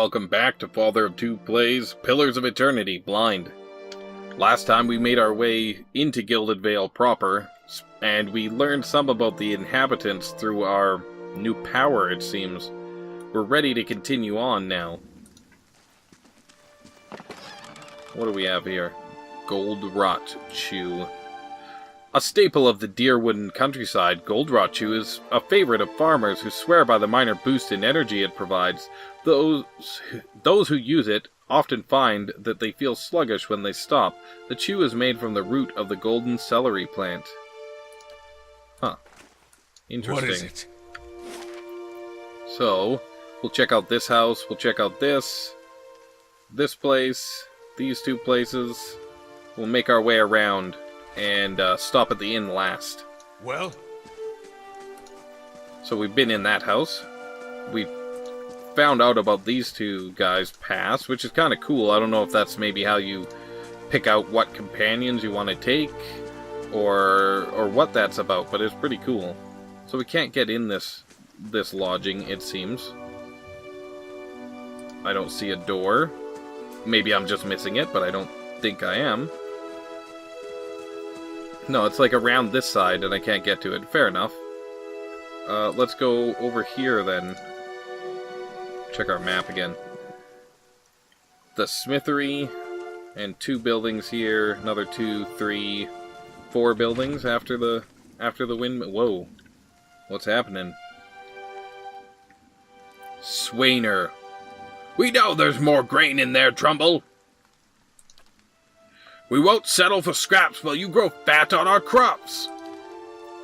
welcome back to FatherofTwo Plays Pillars of Eternity Blind. Last time we made our way into Gilded Vale proper, and we learned some about the inhabitants through our new power, it seems. We're ready to continue on now. What do we have here? Goldratt Chew. A staple of the Deerwood countryside, Goldratt Chew is a favorite of farmers who swear by the minor boost in energy it provides. Those who use it often find that they feel sluggish when they stop. The chew is made from the root of the golden celery plant. Huh. Interesting. What is it? So, we'll check out this house, we'll check out this place, these two places. We'll make our way around and stop at the inn last. Well? So we've been in that house. We've found out about these two guys' past, which is kind of cool. I don't know if that's maybe how you pick out what companions you want to take, or what that's about, but it's pretty cool. So we can't get in this lodging, it seems. I don't see a door. Maybe I'm just missing it, but I don't think I am. No, it's like around this side, and I can't get to it. Fair enough. Let's go over here, then. Check our map again. The smithy, and 2 buildings here. Another 2, 3, 4 buildings after the windmill. Whoa. What's happening? Swainer. We know there's more grain in there, Trumbull. We won't settle for scraps while you grow fat on our crops.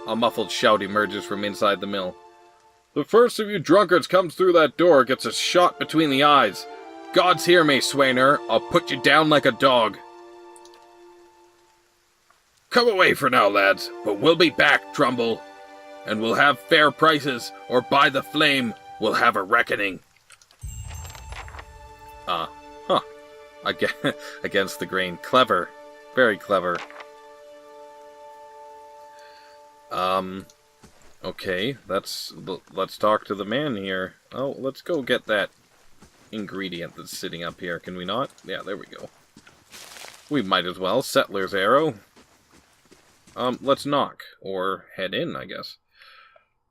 A muffled shout emerges from inside the mill. The first of you drunkards comes through that door gets a shot between the eyes. Gods hear me, Swainer. I'll put you down like a dog. Come away for now, lads, but we'll be back, Trumbull. And we'll have fair prices, or by the flame, we'll have a reckoning. Against the grain. Clever. Very clever. Okay, let's talk to the man here. Oh, let's go get that ingredient that's sitting up here. Can we not? Yeah, there we go. We might as well. Settler's arrow. Let's knock. Or head in, I guess.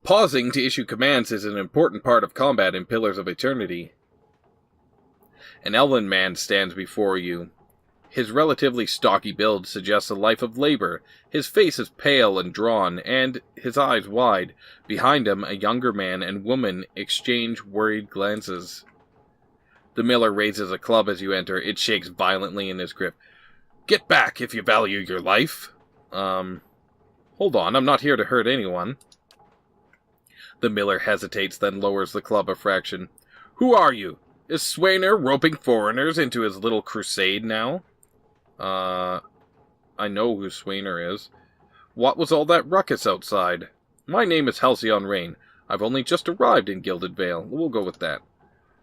Pausing to issue commands is an important part of combat in Pillars of Eternity. An elven man stands before you. His relatively stocky build suggests a life of labor. His face is pale and drawn, and his eyes wide. Behind him, a younger man and woman exchange worried glances. The miller raises a club as you enter. It shakes violently in his grip. Get back if you value your life. Hold on, I'm not here to hurt anyone. The miller hesitates, then lowers the club a fraction. Who are you? Is Swainer roping foreigners into his little crusade now? I know who Swainer is. What was all that ruckus outside? My name is Halcyon Rain. I've only just arrived in Gilded Vale. We'll go with that.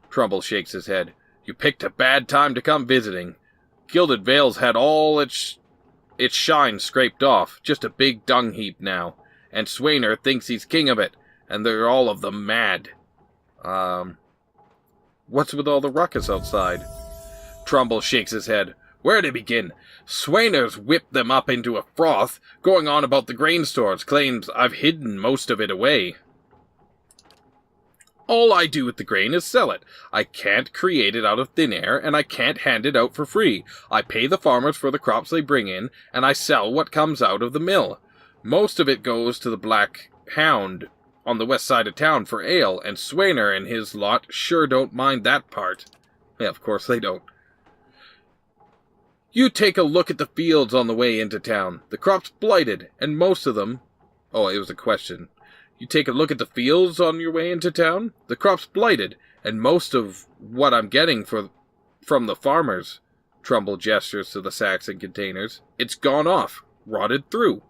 Trumbull shakes his head. You picked a bad time to come visiting. Gilded Vale's had all its shine scraped off. Just a big dung heap now. And Swainer thinks he's king of it. And they're all of them mad. What's with all the ruckus outside? Trumbull shakes his head. Where to begin? Swainer's whipped them up into a froth, going on about the grain stores, claims I've hidden most of it away. All I do with the grain is sell it. I can't create it out of thin air, and I can't hand it out for free. I pay the farmers for the crops they bring in, and I sell what comes out of the mill. Most of it goes to the Black Hound on the west side of town for ale, and Swainer and his lot sure don't mind that part. Yeah, of course they don't. You take a look at the fields on the way into town. The crop's blighted, and most of them... Oh, it was a question. You take a look at the fields on your way into town? The crop's blighted, and most of what I'm getting from the farmers... Trumbull gestures to the sacks and containers. It's gone off, rotted through.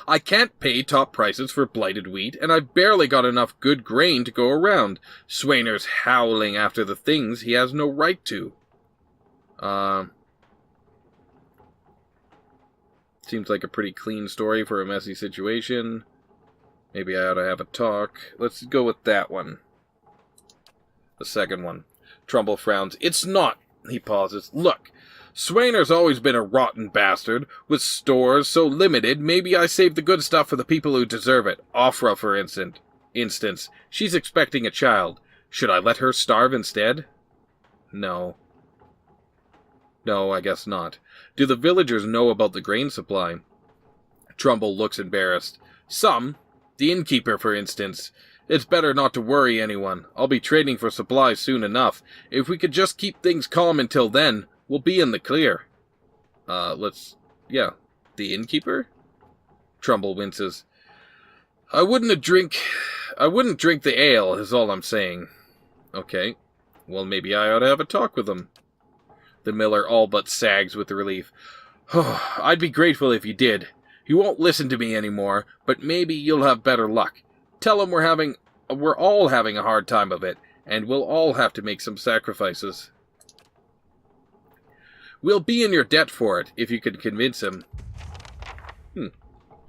I can't pay top prices for blighted wheat, and I've barely got enough good grain to go around. Swainer's howling after the things he has no right to. Seems like a pretty clean story for a messy situation. Maybe I ought to have a talk. Let's go with that one. The second one. Trumbull frowns. It's not. He pauses. Look, Swainer's always been a rotten bastard, with stores so limited, maybe I save the good stuff for the people who deserve it. Offra, for instance. She's expecting a child. Should I let her starve instead? No. No, I guess not. Do the villagers know about the grain supply? Trumbull looks embarrassed. Some. The innkeeper, for instance. It's better not to worry anyone. I'll be trading for supplies soon enough. If we could just keep things calm until then, we'll be in the clear. Yeah. The innkeeper? Trumbull winces. I wouldn't drink the ale, is all I'm saying. Okay. Well, maybe I ought to have a talk with him. The miller all but sags with relief. Oh, I'd be grateful if you did. He won't listen to me anymore, but maybe you'll have better luck. Tell him we're all having a hard time of it, and we'll all have to make some sacrifices. We'll be in your debt for it, if you can convince him.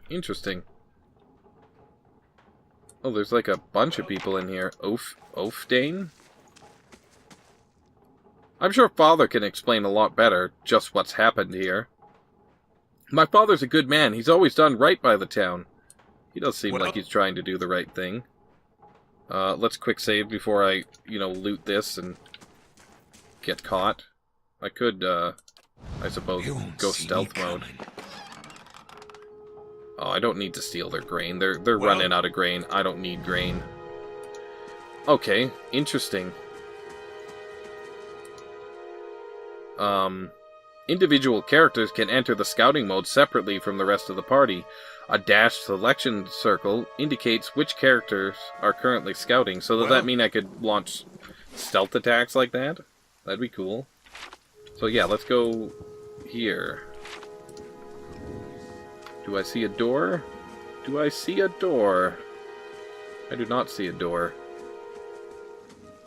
Interesting. Oh, there's like a bunch of people in here. Oafdane? I'm sure Father can explain a lot better just what's happened here. My father's a good man. He's always done right by the town. He does seem like he's trying to do the right thing. Let's quick save before I, loot this and get caught. I could, I suppose, go stealth mode. Oh, I don't need to steal their grain. They're running out of grain. I don't need grain. Okay, interesting. Individual characters can enter the scouting mode separately from the rest of the party. A dashed selection circle indicates which characters are currently scouting. So does that mean I could launch stealth attacks like that? That'd be cool. So yeah, let's go here. Do I see a door? Do I see a door? I do not see a door.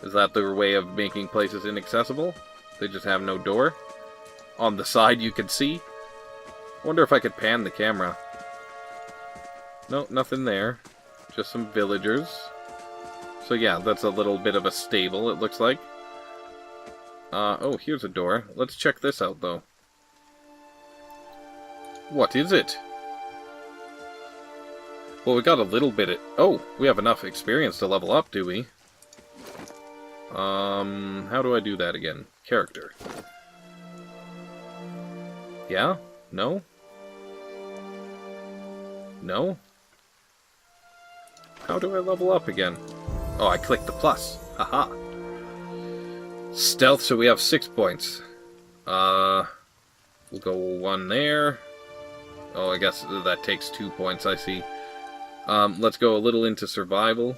Is that their way of making places inaccessible? They just have no door? On the side you can see? Wonder if I could pan the camera. No, nothing there. Just some villagers. So yeah, that's a little bit of a stable, it looks like. Oh, here's a door. Let's check this out, though. What is it? Well, we got a little bit of... Oh, we have enough experience to level up, do we? How do I do that again? Character. Yeah? No? No? How do I level up again? Oh, I clicked the plus. Haha. Stealth, so we have 6 points. We'll go 1 there. Oh, I guess that takes 2 points, I see. Let's go a little into survival.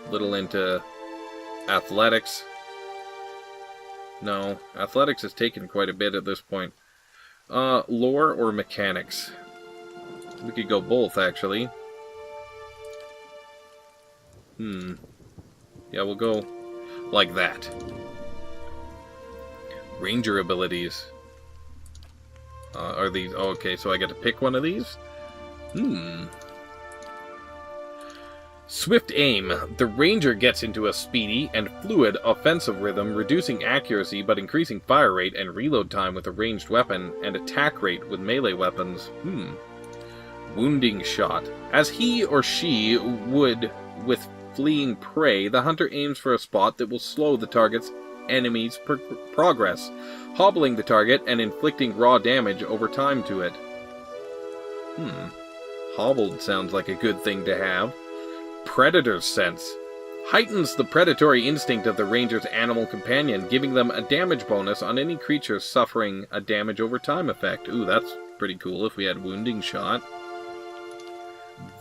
A little into athletics. No, athletics has taken quite a bit at this point. Lore or mechanics? We could go both, actually. Yeah, we'll go like that. Ranger abilities. Are these... Oh, okay, so I get to pick one of these? Swift aim. The ranger gets into a speedy and fluid offensive rhythm, reducing accuracy but increasing fire rate and reload time with a ranged weapon, and attack rate with melee weapons. Wounding shot. As he or she would with fleeing prey, the hunter aims for a spot that will slow the target's enemy's progress, hobbling the target and inflicting raw damage over time to it. Hobbled sounds like a good thing to have. Predator's sense. Heightens the predatory instinct of the ranger's animal companion, giving them a damage bonus on any creature suffering a damage over time effect. Ooh, that's pretty cool if we had wounding shot.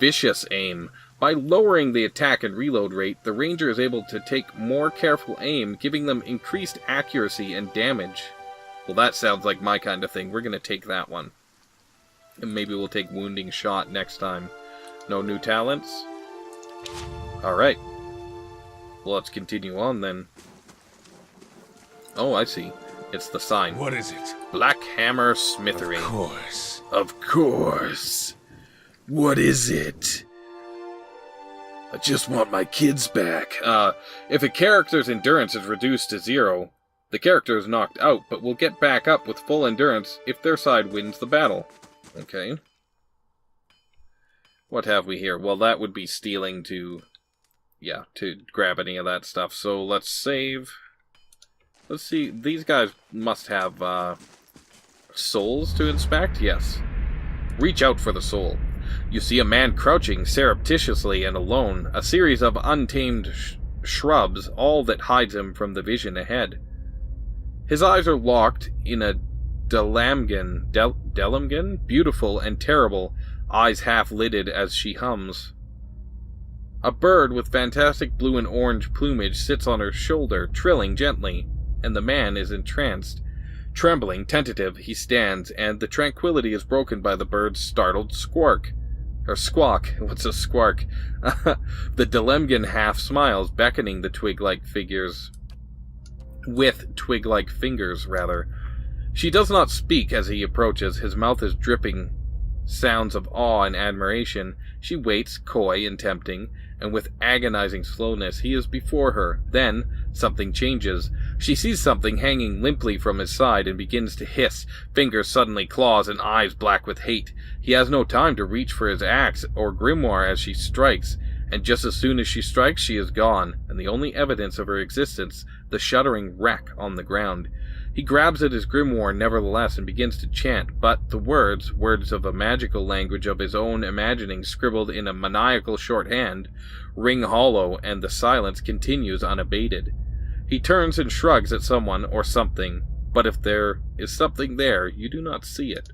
Vicious aim. By lowering the attack and reload rate, the ranger is able to take more careful aim, giving them increased accuracy and damage. Well, that sounds like my kind of thing. We're going to take that one. And maybe we'll take wounding shot next time. No new talents? Alright. Well, let's continue on then. Oh, I see. It's the sign. What is it? Black Hammer Smithery. Of course. Of course. What is it? I just want my kids back. If a character's endurance is reduced to 0, the character is knocked out, but will get back up with full endurance if their side wins the battle. Okay. What have we here? Well, that would be stealing to grab any of that stuff. So let's save. Let's see, these guys must have souls to inspect? Yes. Reach out for the soul. You see a man crouching surreptitiously and alone, a series of untamed shrubs, all that hides him from the vision ahead. His eyes are locked in a Delamgan? Beautiful and terrible, eyes half-lidded as she hums. A bird with fantastic blue and orange plumage sits on her shoulder, trilling gently, and the man is entranced. Trembling, tentative, he stands, and the tranquility is broken by the bird's startled squawk. Or squawk. What's a squawk? The Delamgan half smiles, beckoning the twig-like figures. With twig-like fingers, rather. She does not speak as he approaches. His mouth is dripping sounds of awe and admiration. She waits, coy and tempting, and with agonizing slowness he is before her. Then, something changes. She sees something hanging limply from his side and begins to hiss, fingers suddenly claws and eyes black with hate. He has no time to reach for his axe or grimoire as she strikes, and just as soon as she strikes she is gone, and the only evidence of her existence, the shuddering wreck on the ground. He grabs at his grimoire nevertheless and begins to chant, but the words of a magical language of his own imagining scribbled in a maniacal shorthand, ring hollow, and the silence continues unabated. He turns and shrugs at someone or something, but if there is something there, you do not see it.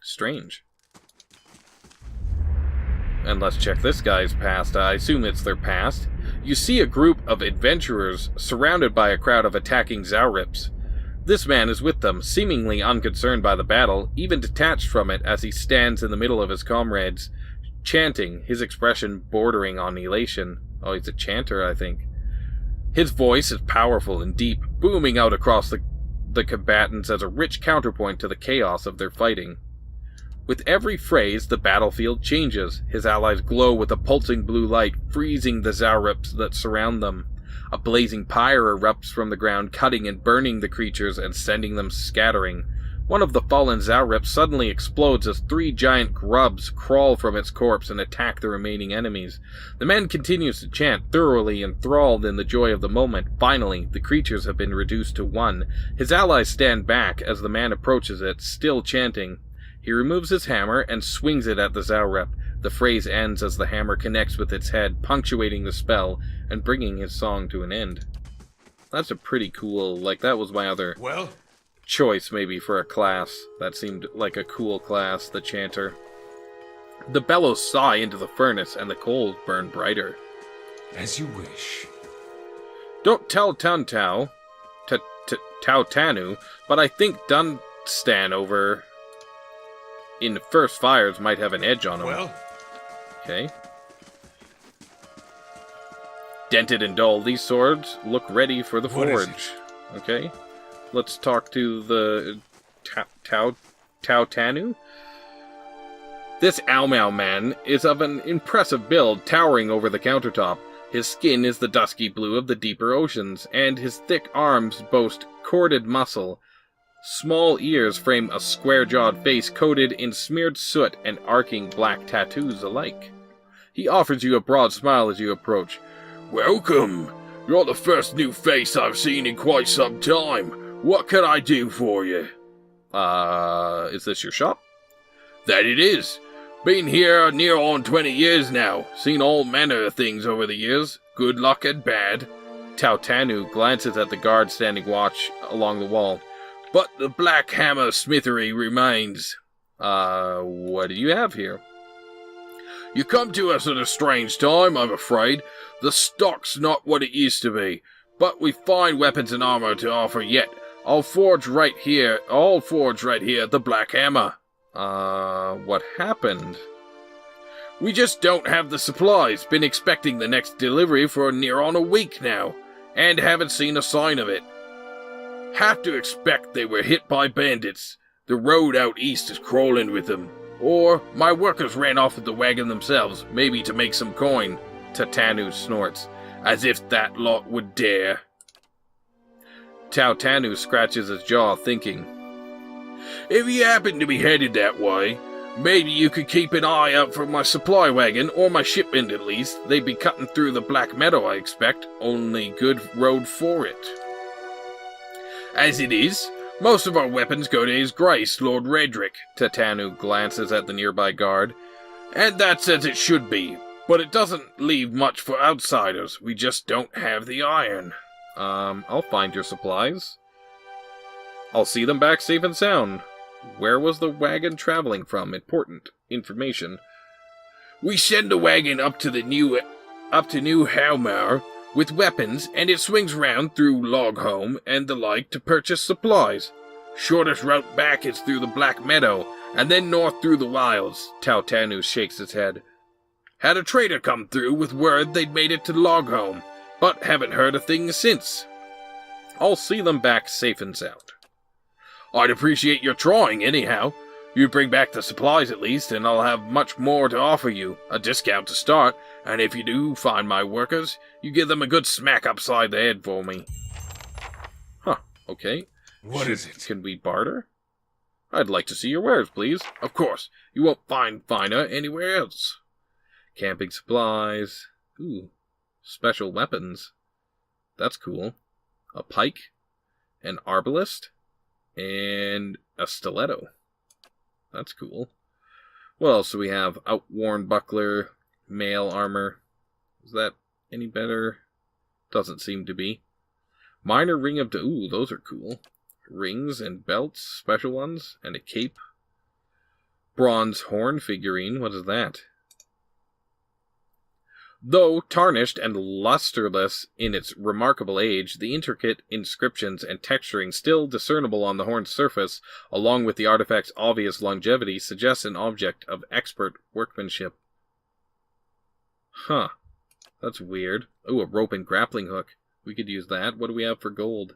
Strange. And let's check this guy's past. I assume it's their past. You see a group of adventurers surrounded by a crowd of attacking Zaurips. This man is with them, seemingly unconcerned by the battle, even detached from it as he stands in the middle of his comrades, chanting, his expression bordering on elation. Oh, he's a chanter, I think. His voice is powerful and deep, booming out across the combatants as a rich counterpoint to the chaos of their fighting. With every phrase, the battlefield changes. His allies glow with a pulsing blue light, freezing the Zaurips that surround them. A blazing pyre erupts from the ground, cutting and burning the creatures and sending them scattering. One of the fallen Zaurips suddenly explodes as 3 giant grubs crawl from its corpse and attack the remaining enemies. The man continues to chant, thoroughly enthralled in the joy of the moment. Finally, the creatures have been reduced to 1. His allies stand back as the man approaches it, still chanting. He removes his hammer and swings it at the Zaurip. The phrase ends as the hammer connects with its head, punctuating the spell and bringing his song to an end. That's a pretty cool, that was my other choice maybe for a class. That seemed like a cool class, the Chanter. The bellows sigh into the furnace and the coals burn brighter. As you wish. Don't tell Tau Tanu, but I think Dunstan over in first fires might have an edge on him. Okay. Dented and dull, these swords look ready for the forge. Okay. Let's talk to the Tau Tanu. This Aumau man is of an impressive build, towering over the countertop. His skin is the dusky blue of the deeper oceans, and his thick arms boast corded muscle. Small ears frame a square-jawed face coated in smeared soot and arcing black tattoos alike. He offers you a broad smile as you approach. Welcome! You're the first new face I've seen in quite some time. What can I do for you? Is this your shop? That it is. Been here near on 20 years now. Seen all manner of things over the years. Good luck and bad. Tautanu glances at the guard standing watch along the wall. But the Black Hammer smithery remains. What do you have here? You come to us at a strange time, I'm afraid. The stock's not what it used to be, but we've fine weapons and armor to offer yet. I'll forge right here at the Black Hammer. What happened? We just don't have the supplies. Been expecting the next delivery for near on a week now, and haven't seen a sign of it. Have to expect they were hit by bandits. The road out east is crawling with them. Or my workers ran off with the wagon themselves, maybe to make some coin, Tatanu snorts, as if that lot would dare. Tautanu scratches his jaw, thinking, if you happen to be headed that way, maybe you could keep an eye out for my supply wagon, or my shipment at least. They'd be cutting through the Black Meadow, I expect. Only good road for it. As it is, most of our weapons go to His Grace, Lord Redrick. Tatanu glances at the nearby guard. And that's as it should be, but it doesn't leave much for outsiders. We just don't have the iron. I'll find your supplies. I'll see them back safe and sound. Where was the wagon traveling from? Important information. We send a wagon up to New Halmar with weapons, and it swings round through Logholm and the like to purchase supplies. Shortest route back is through the Black Meadow, and then north through the wilds. Tautanu shakes his head. Had a trader come through with word they'd made it to Logholm, but haven't heard a thing since. I'll see them back safe and sound. I'd appreciate your trying, anyhow. You bring back the supplies at least, and I'll have much more to offer you. A discount to start, and if you do find my workers, you give them a good smack upside the head for me. Huh, okay. What is it? Can we barter? I'd like to see your wares, please. Of course, you won't find finer anywhere else. Camping supplies. Ooh, special weapons. That's cool. A pike, an arbalist, and a stiletto. That's cool. What else do we have? Outworn buckler, mail armor. Is that any better? Doesn't seem to be. Minor ring of... Ooh, those are cool. Rings and belts, special ones, and a cape. Bronze horn figurine, what is that? Though tarnished and lusterless in its remarkable age, the intricate inscriptions and texturing still discernible on the horn's surface, along with the artifact's obvious longevity, suggest an object of expert workmanship. Huh. That's weird. Ooh, a rope and grappling hook. We could use that. What do we have for gold?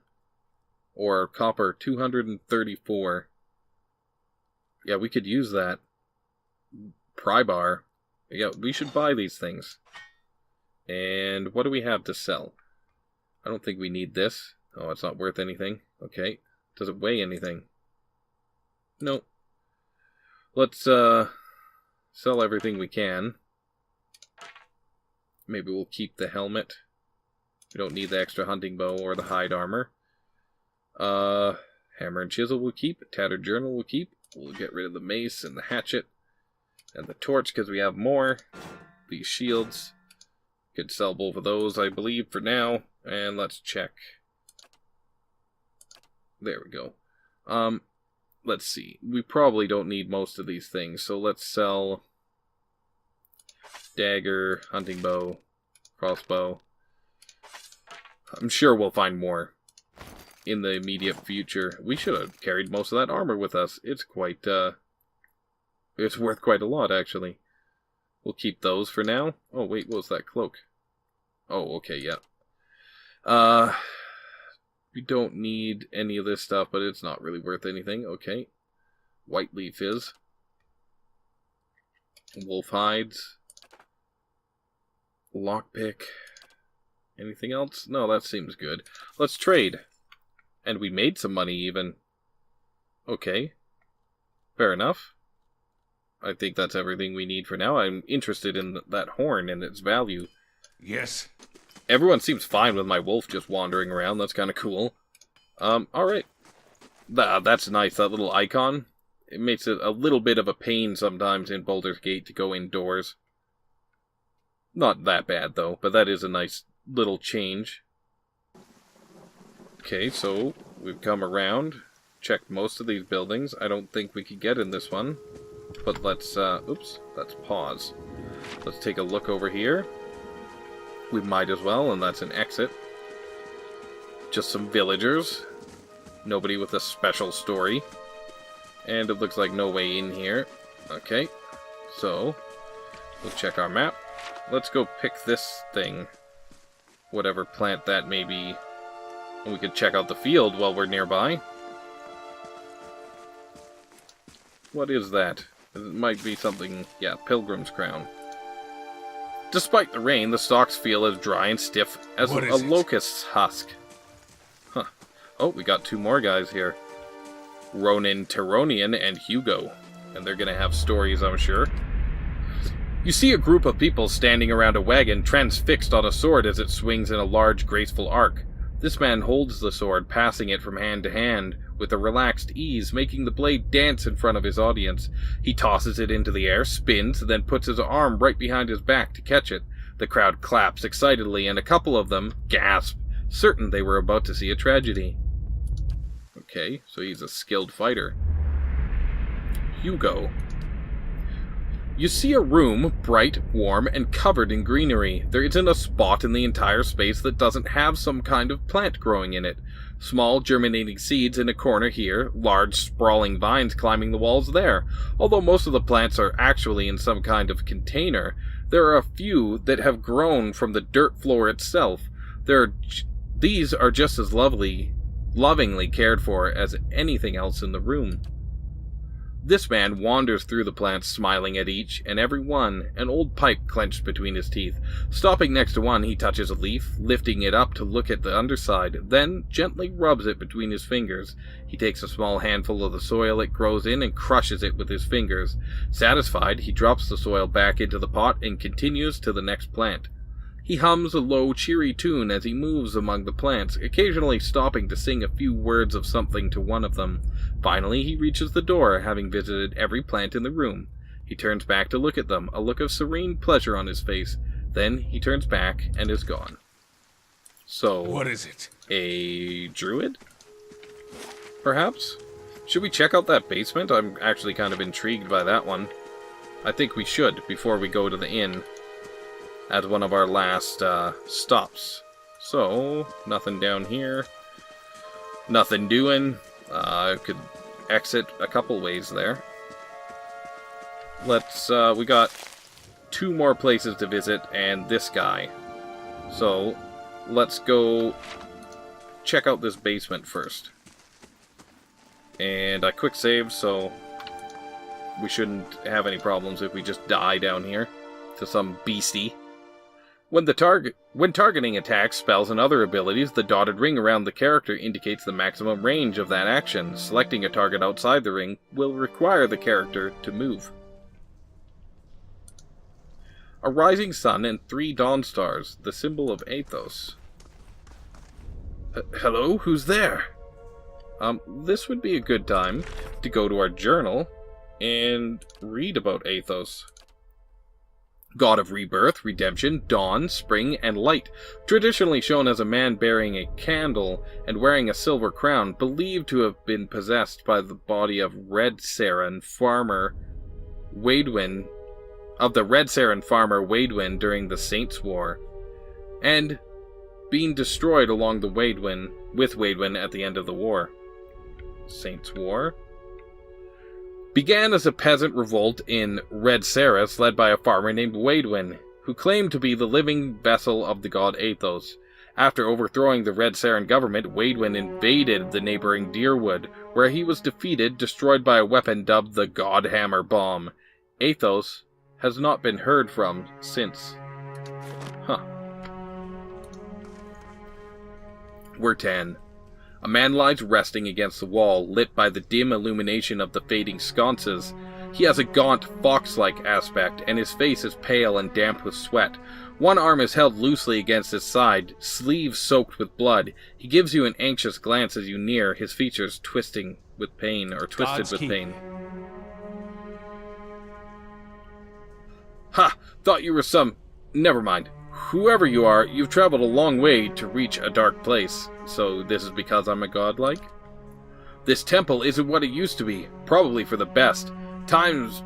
Or copper, 234. Yeah, we could use that. Pry bar. Yeah, we should buy these things. And what do we have to sell? I don't think we need this. Oh, it's not worth anything. Okay. Does it weigh anything? No. Let's sell everything we can. Maybe we'll keep the helmet. We don't need the extra hunting bow or the hide armor. Hammer and chisel we'll keep. Tattered journal we'll keep. We'll get rid of the mace and the hatchet. And the torch because we have more. These shields. Could sell both of those, I believe, for now. And let's check. There we go. Let's see. We probably don't need most of these things, so let's sell dagger, hunting bow, crossbow. I'm sure we'll find more in the immediate future. We should have carried most of that armor with us. It's quite, it's worth quite a lot, actually. We'll keep those for now. Oh, wait, what was that cloak? Oh, okay, yeah. We don't need any of this stuff, but it's not really worth anything. Okay. White leaf is. Wolf hides. Lockpick. Anything else? No, that seems good. Let's trade. And we made some money, even. Okay. Fair enough. I think that's everything we need for now. I'm interested in that horn and its value. Yes. Everyone seems fine with my wolf just wandering around. That's kind of cool. Alright. That's nice, that little icon. It makes it a little bit of a pain sometimes in Baldur's Gate to go indoors. Not that bad, though, but that is a nice little change. Okay, so we've come around, checked most of these buildings. I don't think we could get in this one. But let's, oops, let's pause. Let's take a look over here. We might as well, and that's an exit. Just some villagers. Nobody with a special story. And it looks like no way in here. Okay, so we'll check our map. Let's go pick this thing. Whatever plant that may be. And we could check out the field while we're nearby. What is that? It might be something, yeah, Pilgrim's Crown. Despite the rain, the stalks feel as dry and stiff as a locust's husk. Huh. Oh, we got 2 more guys here. Ronan Teronian and Hugo. And they're gonna have stories, I'm sure. You see a group of people standing around a wagon transfixed on a sword as it swings in a large, graceful arc. This man holds the sword, passing it from hand to hand, with a relaxed ease, making the blade dance in front of his audience. He tosses it into the air, spins, then puts his arm right behind his back to catch it. The crowd claps excitedly, and a couple of them gasp, certain they were about to see a tragedy. Okay, so he's a skilled fighter. Hugo. You see a room, bright, warm, and covered in greenery. There isn't a spot in the entire space that doesn't have some kind of plant growing in it. Small, germinating seeds in a corner here, large, sprawling vines climbing the walls there. Although most of the plants are actually in some kind of container, there are a few that have grown from the dirt floor itself. These are just as lovingly cared for as anything else in the room. This man wanders through the plants, smiling at each and every one, an old pipe clenched between his teeth. Stopping next to one, he touches a leaf, lifting it up to look at the underside, then gently rubs it between his fingers. He takes a small handful of the soil it grows in and crushes it with his fingers. Satisfied, he drops the soil back into the pot and continues to the next plant. He hums a low, cheery tune as he moves among the plants, occasionally stopping to sing a few words of something to one of them. Finally, he reaches the door, having visited every plant in the room. He turns back to look at them, a look of serene pleasure on his face. Then he turns back and is gone. So, what is it? A druid? Perhaps? Should we check out that basement? I'm actually kind of intrigued by that one. I think we should, before we go to the inn. As one of our last stops. So, nothing down here. Nothing doing. Could exit a couple ways there. We got 2 more places to visit and this guy. So, let's go check out this basement first. And I quick saved, so we shouldn't have any problems if we just die down here to some beastie. When targeting attacks, spells, and other abilities, the dotted ring around the character indicates the maximum range of that action. Selecting a target outside the ring will require the character to move. A rising sun and 3 dawn stars, the symbol of Athos. Hello? Who's there? This would be a good time to go to our journal and read about Athos. God of rebirth, redemption, dawn, spring, and light, traditionally shown as a man bearing a candle and wearing a silver crown, believed to have been possessed by the body of Red Saren farmer Waidwin, during the Saints' War, and being destroyed along with Waidwin at the end of the war. Saints' War? Began as a peasant revolt in Red Saris led by a farmer named Waidwin, who claimed to be the living vessel of the god Athos. After overthrowing the Red Saren government, Waidwin invaded the neighboring Deerwood, where he was destroyed by a weapon dubbed the Godhammer Bomb. Athos has not been heard from since. Huh. We're 10. A man lies resting against the wall, lit by the dim illumination of the fading sconces. He has a gaunt, fox-like aspect, and his face is pale and damp with sweat. One arm is held loosely against his side, sleeve soaked with blood. He gives you an anxious glance as you near, his features twisted with pain. Ha! Thought you were some... Never mind. Whoever you are, you've traveled a long way to reach a dark place. So this is because I'm a godlike? This temple isn't what it used to be, probably for the best. Times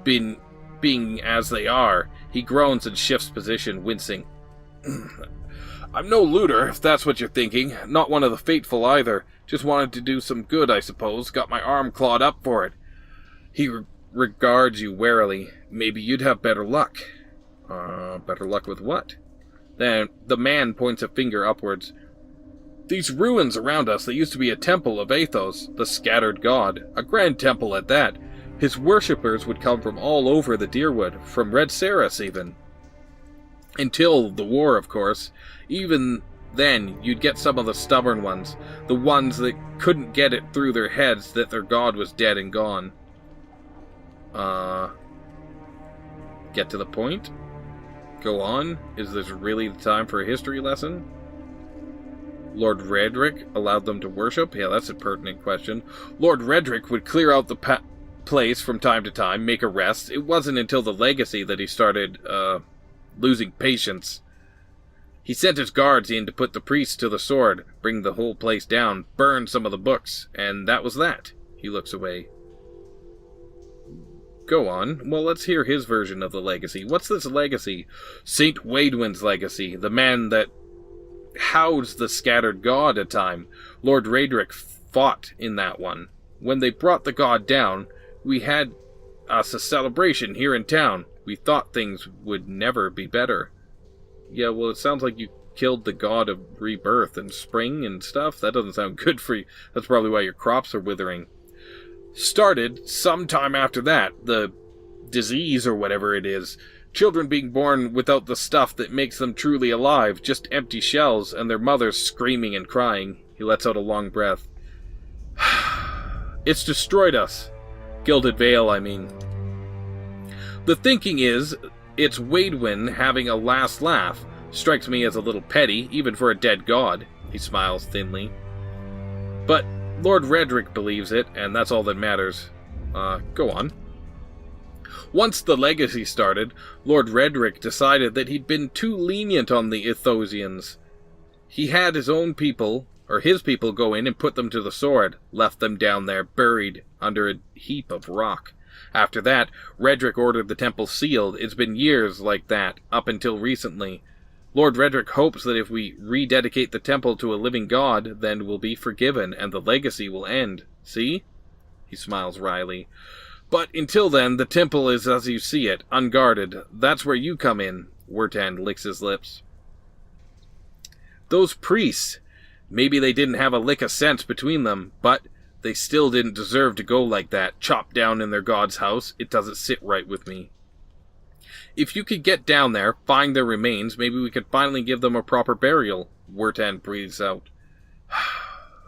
being as they are. He groans and shifts position, wincing. I'm no looter, if that's what you're thinking. Not one of the faithful either. Just wanted to do some good, I suppose. Got my arm clawed up for it. He regards you warily. Maybe you'd have better luck. Better luck with what? Then the man points a finger upwards. These ruins around us, they used to be a temple of Athos, the scattered god. A grand temple at that. His worshippers would come from all over the Deerwood, from Red Saris even. Until the war, of course. Even then, you'd get some of the stubborn ones, the ones that couldn't get it through their heads that their god was dead and gone. Get to the point? Go on? Is this really the time for a history lesson? Lord Redrick allowed them to worship? Yeah, that's a pertinent question. Lord Redrick would clear out the place from time to time, make arrests. It wasn't until the legacy that he started, losing patience. He sent his guards in to put the priests to the sword, bring the whole place down, burn some of the books, and that was that. He looks away. Go on. Well, let's hear his version of the legacy. What's this legacy? Saint Waidwin's legacy, the man that housed the scattered god a time. Lord Redrick fought in that one. When they brought the god down, we had us a celebration here in town. We thought things would never be better. Yeah, well, it sounds like you killed the god of rebirth and spring and stuff. That doesn't sound good for you. That's probably why your crops are withering. Started sometime after that, the disease or whatever it is. Children being born without the stuff that makes them truly alive, just empty shells, and their mothers screaming and crying. He lets out a long breath. It's destroyed us. Gilded Vale, I mean. The thinking is, it's Waidwin having a last laugh. Strikes me as a little petty, even for a dead god. He smiles thinly. But Lord Redrick believes it, and that's all that matters. Go on. Once the legacy started, Lord Redrick decided that he'd been too lenient on the Ithosians. He had his own people, or his people, go in and put them to the sword, left them down there, buried under a heap of rock. After that, Redrick ordered the temple sealed. It's been years like that, up until recently. Lord Redrick hopes that if we rededicate the temple to a living god, then we'll be forgiven, and the legacy will end. See? He smiles wryly. But until then, the temple is as you see it, unguarded. That's where you come in. Wertan licks his lips. Those priests, maybe they didn't have a lick of sense between them, but they still didn't deserve to go like that, chopped down in their god's house. It doesn't sit right with me. If you could get down there, find their remains, maybe we could finally give them a proper burial. Wertan breathes out.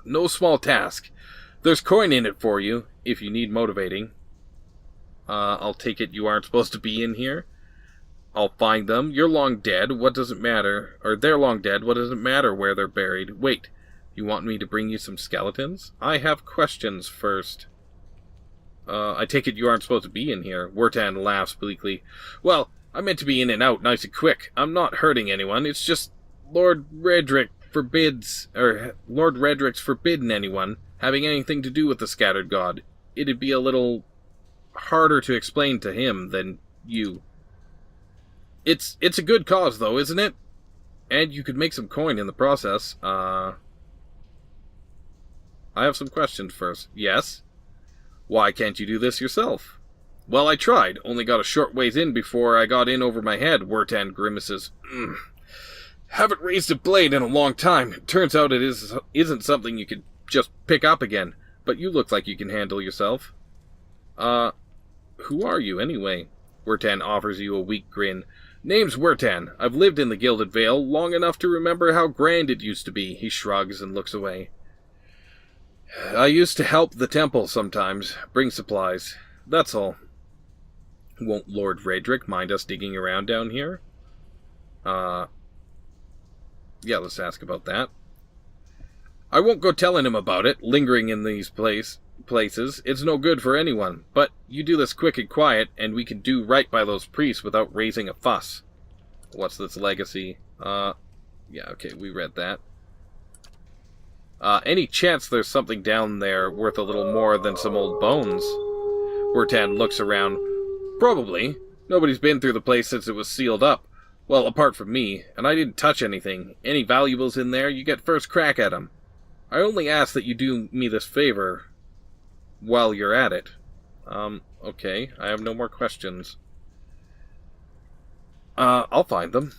No small task. There's coin in it for you, if you need motivating. I'll take it you aren't supposed to be in here. I'll find them. You're long dead. What does it matter? Or they're long dead. What does it matter where they're buried? Wait, you want me to bring you some skeletons? I have questions first. I take it you aren't supposed to be in here. Wertan laughs bleakly. Well, I meant to be in and out nice and quick. I'm not hurting anyone. It's just Lord Redrick's forbidden anyone having anything to do with the scattered god. It'd be a little harder to explain to him than you. It's a good cause, though, isn't it? And you could make some coin in the process. I have some questions first. Yes? Why can't you do this yourself? Well, I tried. Only got a short ways in before I got in over my head. Wertan grimaces. Haven't raised a blade in a long time. It turns out it isn't something you could just pick up again. But you look like you can handle yourself. Who are you, anyway? Wertan offers you a weak grin. Name's Wertan. I've lived in the Gilded Vale long enough to remember how grand it used to be. He shrugs and looks away. I used to help the temple sometimes, bring supplies. That's all. Won't Lord Redrick mind us digging around down here? Yeah, let's ask about that. I won't go telling him about it, lingering in these places. It's no good for anyone. But you do this quick and quiet, and we can do right by those priests without raising a fuss. What's this legacy? Yeah, okay, we read that. Any chance there's something down there worth a little more than some old bones? Wertan looks around. Probably. Nobody's been through the place since it was sealed up. Well, apart from me, and I didn't touch anything. Any valuables in there, you get first crack at 'em. I only ask that you do me this favor while you're at it. Okay, I have no more questions. I'll find them.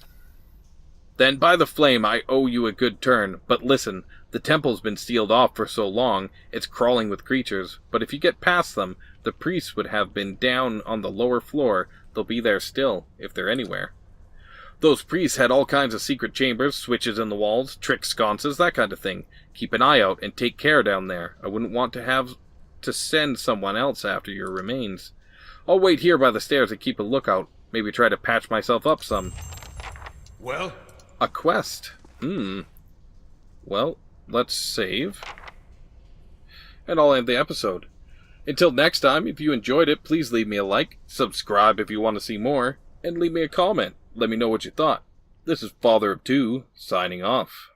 Then, by the flame, I owe you a good turn. But listen, the temple's been sealed off for so long, it's crawling with creatures. But if you get past them, The priests would have been down on the lower floor. They'll be there still, if they're anywhere. Those priests had all kinds of secret chambers, switches in the walls, trick sconces, that kind of thing. Keep an eye out and take care down there. I wouldn't want to have to send someone else after your remains. I'll wait here by the stairs and keep a lookout. Maybe try to patch myself up some. Well? A quest. Well, let's save. And I'll end the episode. Until next time, if you enjoyed it, please leave me a like, subscribe if you want to see more, and leave me a comment. Let me know what you thought. This is FatherofTwo, signing off.